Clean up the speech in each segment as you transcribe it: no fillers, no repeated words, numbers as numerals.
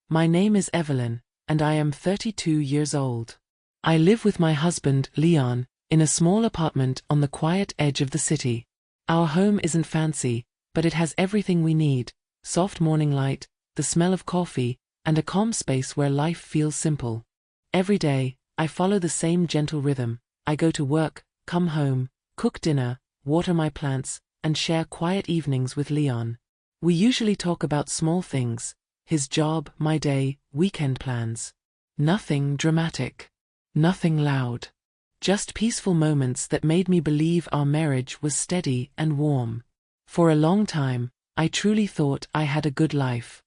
My name is Evelyn, and I am 32 years old. I live with my husband, Leon, in a small apartment on the quiet edge of the city. Our home isn't fancy, but it has everything we need: soft morning light, the smell of coffee, and a calm space where life feels simple. Every day, I follow the same gentle rhythm. I go to work, come home, cook dinner, water my plants, and share quiet evenings with Leon. We usually talk about small things: his job, my day, weekend plans. Nothing dramatic. Nothing loud. Just peaceful moments that made me believe our marriage was steady and warm. For a long time, I truly thought I had a good life.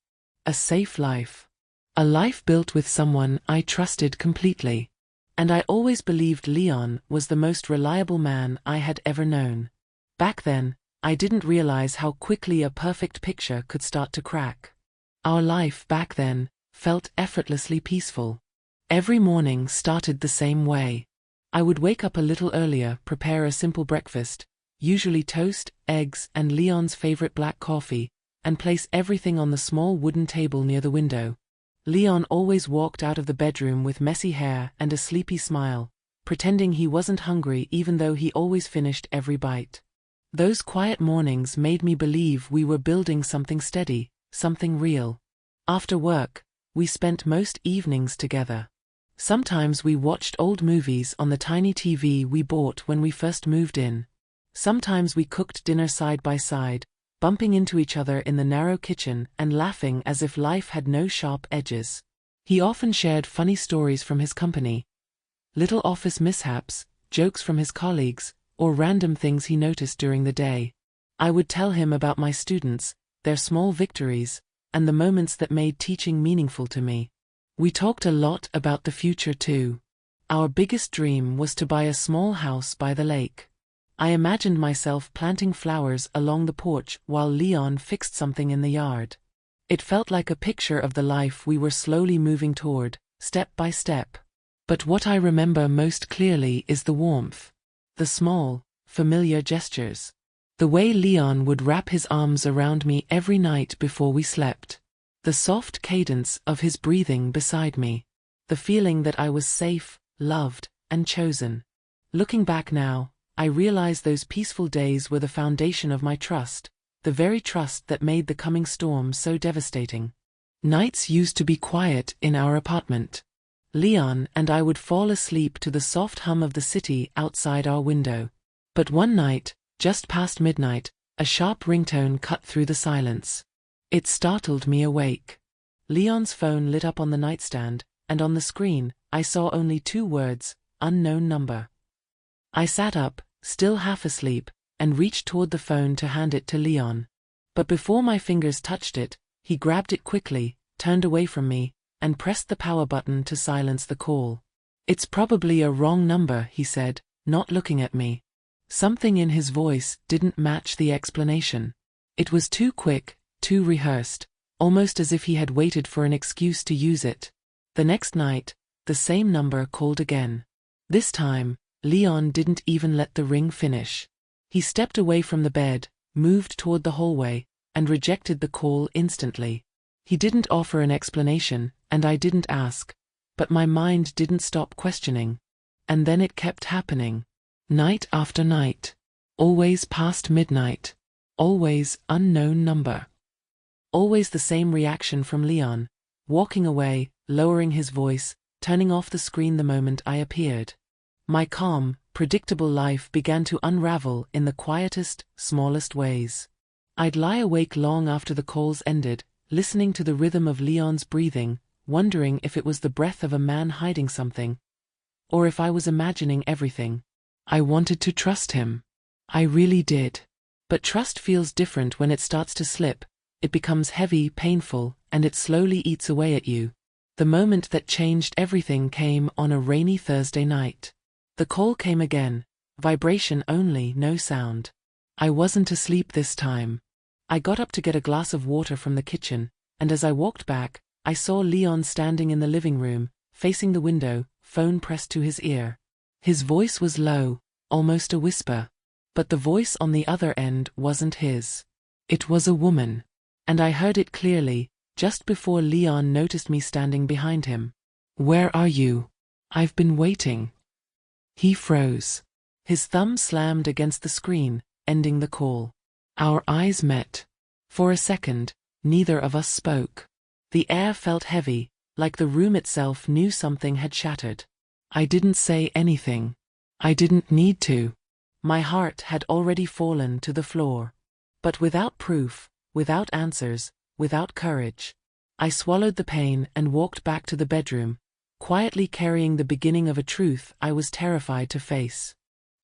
A safe life. A life built with someone I trusted completely. And I always believed Leon was the most reliable man I had ever known. Back then, I didn't realize how quickly a perfect picture could start to crack. Our life back then felt effortlessly peaceful. Every morning started the same way. I would wake up a little earlier, prepare a simple breakfast, usually toast, eggs, and Leon's favorite black coffee, and place everything on the small wooden table near the window. Leon always walked out of the bedroom with messy hair and a sleepy smile, pretending he wasn't hungry even though he always finished every bite. Those quiet mornings made me believe we were building something steady, something real. After work, we spent most evenings together. Sometimes we watched old movies on the tiny TV we bought when we first moved in. Sometimes we cooked dinner side by side, bumping into each other in the narrow kitchen and laughing as if life had no sharp edges. He often shared funny stories from his company, little office mishaps, jokes from his colleagues, or random things he noticed during the day. I would tell him about my students, their small victories, and the moments that made teaching meaningful to me. We talked a lot about the future too. Our biggest dream was to buy a small house by the lake. I imagined myself planting flowers along the porch while Leon fixed something in the yard. It felt like a picture of the life we were slowly moving toward, step by step. But what I remember most clearly is the warmth. The small, familiar gestures. The way Leon would wrap his arms around me every night before we slept. The soft cadence of his breathing beside me. The feeling that I was safe, loved, and chosen. Looking back now, I realize those peaceful days were the foundation of my trust, the very trust that made the coming storm so devastating. Nights used to be quiet in our apartment. Leon and I would fall asleep to the soft hum of the city outside our window. But one night, just past midnight, a sharp ringtone cut through the silence. It startled me awake. Leon's phone lit up on the nightstand, and on the screen, I saw only 2 words: unknown number. I sat up, still half asleep, and reached toward the phone to hand it to Leon. But before my fingers touched it, he grabbed it quickly, turned away from me, and pressed the power button to silence the call. "It's probably a wrong number," he said, not looking at me. Something in his voice didn't match the explanation. It was too quick, too rehearsed, almost as if he had waited for an excuse to use it. The next night, the same number called again. This time, Leon didn't even let the ring finish. He stepped away from the bed, moved toward the hallway, and rejected the call instantly. He didn't offer an explanation, and I didn't ask, but my mind didn't stop questioning. And then it kept happening. Night after night. Always past midnight. Always unknown number. Always the same reaction from Leon, walking away, lowering his voice, turning off the screen the moment I appeared. My calm, predictable life began to unravel in the quietest, smallest ways. I'd lie awake long after the calls ended, listening to the rhythm of Leon's breathing, wondering if it was the breath of a man hiding something, or if I was imagining everything. I wanted to trust him. I really did. But trust feels different when it starts to slip. It becomes heavy, painful, and it slowly eats away at you. The moment that changed everything came on a rainy Thursday night. The call came again, vibration only, no sound. I wasn't asleep this time. I got up to get a glass of water from the kitchen, and as I walked back, I saw Leon standing in the living room, facing the window, phone pressed to his ear. His voice was low, almost a whisper. But the voice on the other end wasn't his. It was a woman. And I heard it clearly, just before Leon noticed me standing behind him. "Where are you? I've been waiting." He froze. His thumb slammed against the screen, ending the call. Our eyes met. For a second, neither of us spoke. The air felt heavy, like the room itself knew something had shattered. I didn't say anything. I didn't need to. My heart had already fallen to the floor. But without proof, without answers, without courage, I swallowed the pain and walked back to the bedroom, quietly carrying the beginning of a truth I was terrified to face.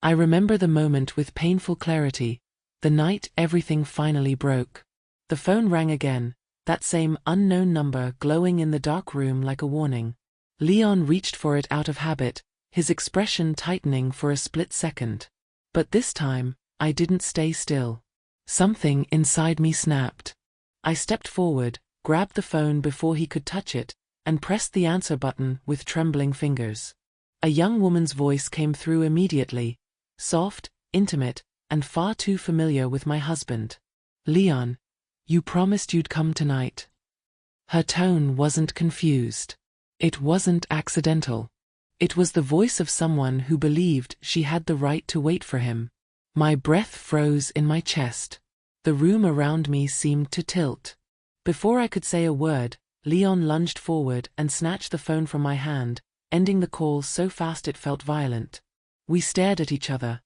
I remember the moment with painful clarity, the night everything finally broke. The phone rang again, that same unknown number glowing in the dark room like a warning. Leon reached for it out of habit, his expression tightening for a split second. But this time, I didn't stay still. Something inside me snapped. I stepped forward, grabbed the phone before he could touch it, and pressed the answer button with trembling fingers. A young woman's voice came through immediately, soft, intimate, and far too familiar with my husband. "Leon, you promised you'd come tonight." Her tone wasn't confused. It wasn't accidental. It was the voice of someone who believed she had the right to wait for him. My breath froze in my chest. The room around me seemed to tilt. Before I could say a word, Leon lunged forward and snatched the phone from my hand, ending the call so fast it felt violent. We stared at each other.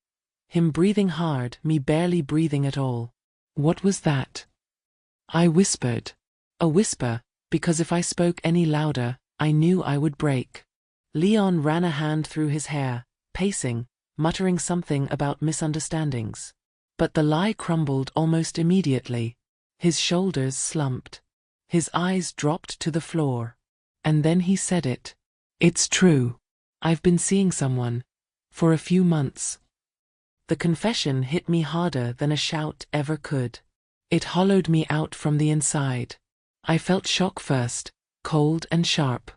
Him breathing hard, me barely breathing at all. "What was that?" I whispered. A whisper, because if I spoke any louder, I knew I would break. Leon ran a hand through his hair, pacing, muttering something about misunderstandings. But the lie crumbled almost immediately. His shoulders slumped. His eyes dropped to the floor. And then he said it. "It's true. I've been seeing someone. For a few months." The confession hit me harder than a shout ever could. It hollowed me out from the inside. I felt shock first, cold and sharp.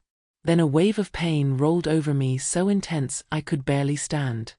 Then a wave of pain rolled over me so intense I could barely stand.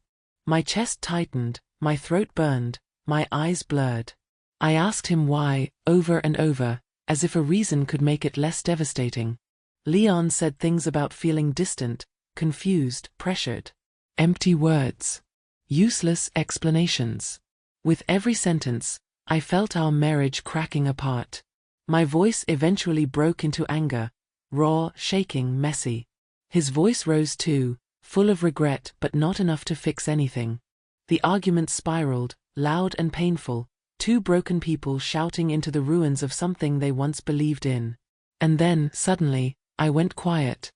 My chest tightened, my throat burned, my eyes blurred. I asked him why, over and over, as if a reason could make it less devastating. Leon said things about feeling distant, confused, pressured. Empty words. Useless explanations. With every sentence, I felt our marriage cracking apart. My voice eventually broke into anger, raw, shaking, messy. His voice rose too, full of regret but not enough to fix anything. The argument spiraled, loud and painful, two broken people shouting into the ruins of something they once believed in. And then, suddenly, I went quiet.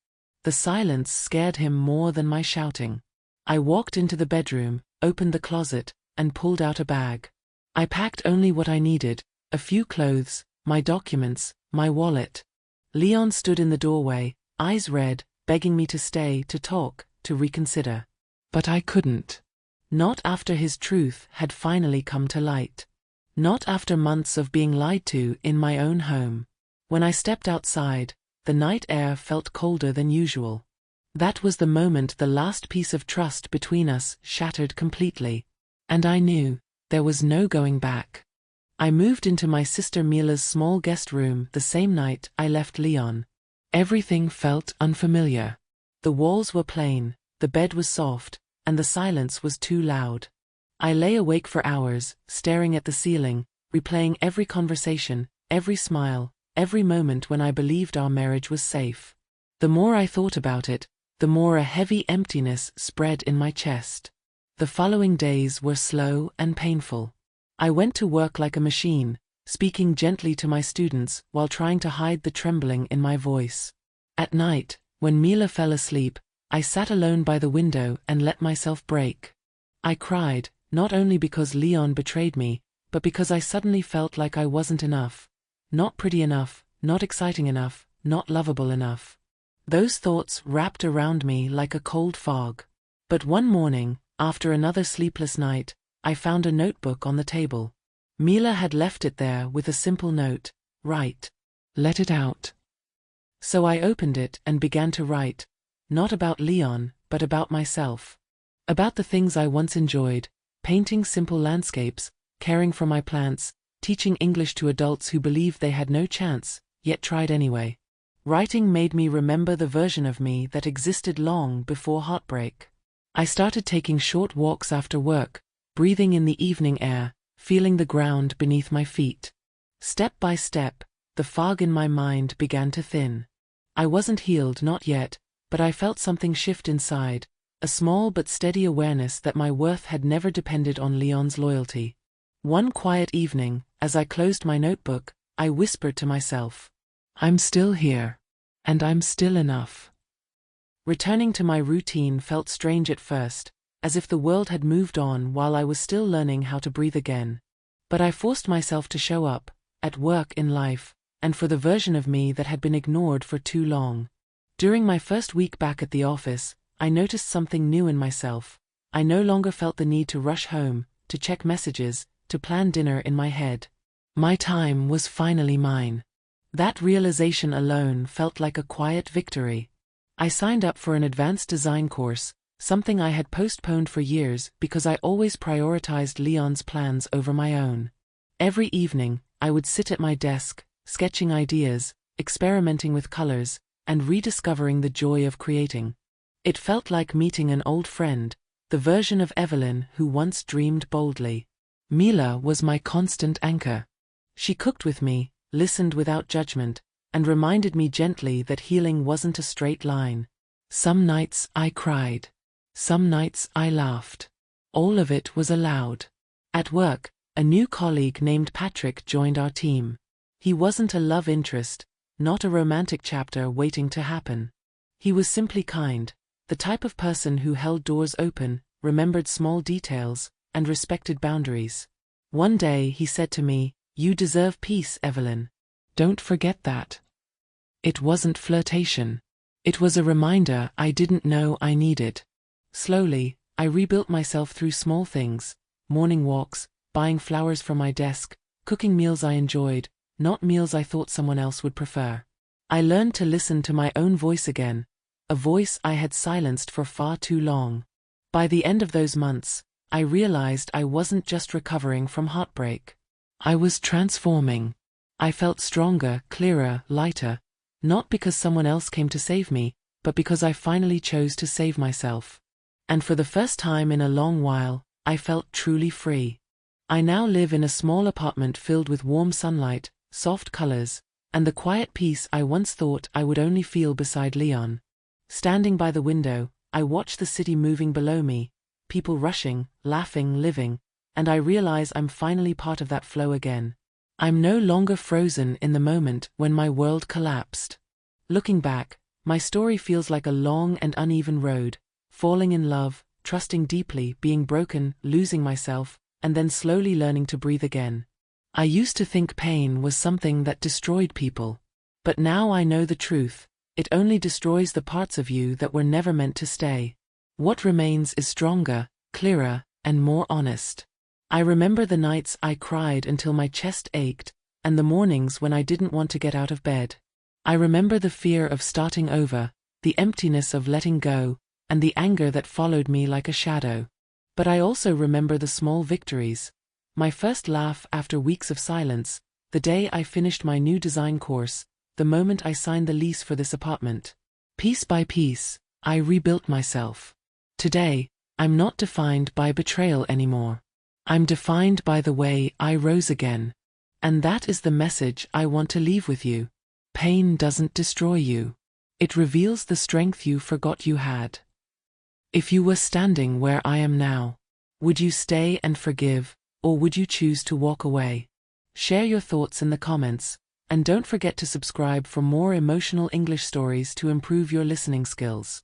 The silence scared him more than my shouting. I walked into the bedroom, opened the closet, and pulled out a bag. I packed only what I needed, a few clothes, my documents, my wallet. Leon stood in the doorway, eyes red, begging me to stay, to talk, to reconsider. But I couldn't. Not after his truth had finally come to light. Not after months of being lied to in my own home. When I stepped outside, the night air felt colder than usual. That was the moment the last piece of trust between us shattered completely. And I knew there was no going back. I moved into my sister Mila's small guest room the same night I left Leon. Everything felt unfamiliar. The walls were plain, the bed was soft, and the silence was too loud. I lay awake for hours, staring at the ceiling, replaying every conversation, every smile, every moment when I believed our marriage was safe. The more I thought about it, the more a heavy emptiness spread in my chest. The following days were slow and painful. I went to work like a machine, speaking gently to my students while trying to hide the trembling in my voice. At night, when Mila fell asleep, I sat alone by the window and let myself break. I cried, not only because Leon betrayed me, but because I suddenly felt like I wasn't enough. Not pretty enough, not exciting enough, not lovable enough. Those thoughts wrapped around me like a cold fog. But one morning, after another sleepless night, I found a notebook on the table. Mila had left it there with a simple note, "Write. Let it out." So I opened it and began to write, not about Leon, but about myself. About the things I once enjoyed, painting simple landscapes, caring for my plants, teaching English to adults who believed they had no chance, yet tried anyway. Writing made me remember the version of me that existed long before heartbreak. I started taking short walks after work, breathing in the evening air, feeling the ground beneath my feet. Step by step, the fog in my mind began to thin. I wasn't healed, not yet, but I felt something shift inside, a small but steady awareness that my worth had never depended on Leon's loyalty. One quiet evening, as I closed my notebook, I whispered to myself, "I'm still here, and I'm still enough." Returning to my routine felt strange at first, as if the world had moved on while I was still learning how to breathe again. But I forced myself to show up, at work, in life, and for the version of me that had been ignored for too long. During my first week back at the office, I noticed something new in myself. I no longer felt the need to rush home, to check messages, to plan dinner in my head. My time was finally mine. That realization alone felt like a quiet victory. I signed up for an advanced design course, something I had postponed for years because I always prioritized Leon's plans over my own. Every evening, I would sit at my desk, sketching ideas, experimenting with colors, and rediscovering the joy of creating. It felt like meeting an old friend, the version of Evelyn who once dreamed boldly. Mila was my constant anchor. She cooked with me, listened without judgment, and reminded me gently that healing wasn't a straight line. Some nights I cried. Some nights I laughed. All of it was allowed. At work, a new colleague named Patrick joined our team. He wasn't a love interest, not a romantic chapter waiting to happen. He was simply kind, the type of person who held doors open, remembered small details, and respected boundaries. One day he said to me, "You deserve peace, Evelyn. Don't forget that." It wasn't flirtation. It was a reminder I didn't know I needed. Slowly, I rebuilt myself through small things, morning walks, buying flowers for my desk, cooking meals I enjoyed, not meals I thought someone else would prefer. I learned to listen to my own voice again, a voice I had silenced for far too long. By the end of those months, I realized I wasn't just recovering from heartbreak. I was transforming. I felt stronger, clearer, lighter, not because someone else came to save me, but because I finally chose to save myself. And for the first time in a long while, I felt truly free. I now live in a small apartment filled with warm sunlight, soft colors, and the quiet peace I once thought I would only feel beside Leon. Standing by the window, I watch the city moving below me, people rushing, laughing, living, and I realize I'm finally part of that flow again. I'm no longer frozen in the moment when my world collapsed. Looking back, my story feels like a long and uneven road, falling in love, trusting deeply, being broken, losing myself, and then slowly learning to breathe again. I used to think pain was something that destroyed people. But now I know the truth. It only destroys the parts of you that were never meant to stay. What remains is stronger, clearer, and more honest. I remember the nights I cried until my chest ached, and the mornings when I didn't want to get out of bed. I remember the fear of starting over, the emptiness of letting go, and the anger that followed me like a shadow. But I also remember the small victories. My first laugh after weeks of silence, the day I finished my new design course, the moment I signed the lease for this apartment. Piece by piece, I rebuilt myself. Today, I'm not defined by betrayal anymore. I'm defined by the way I rose again. And that is the message I want to leave with you. Pain doesn't destroy you. It reveals the strength you forgot you had. If you were standing where I am now, would you stay and forgive, or would you choose to walk away? Share your thoughts in the comments, and don't forget to subscribe for more emotional English stories to improve your listening skills.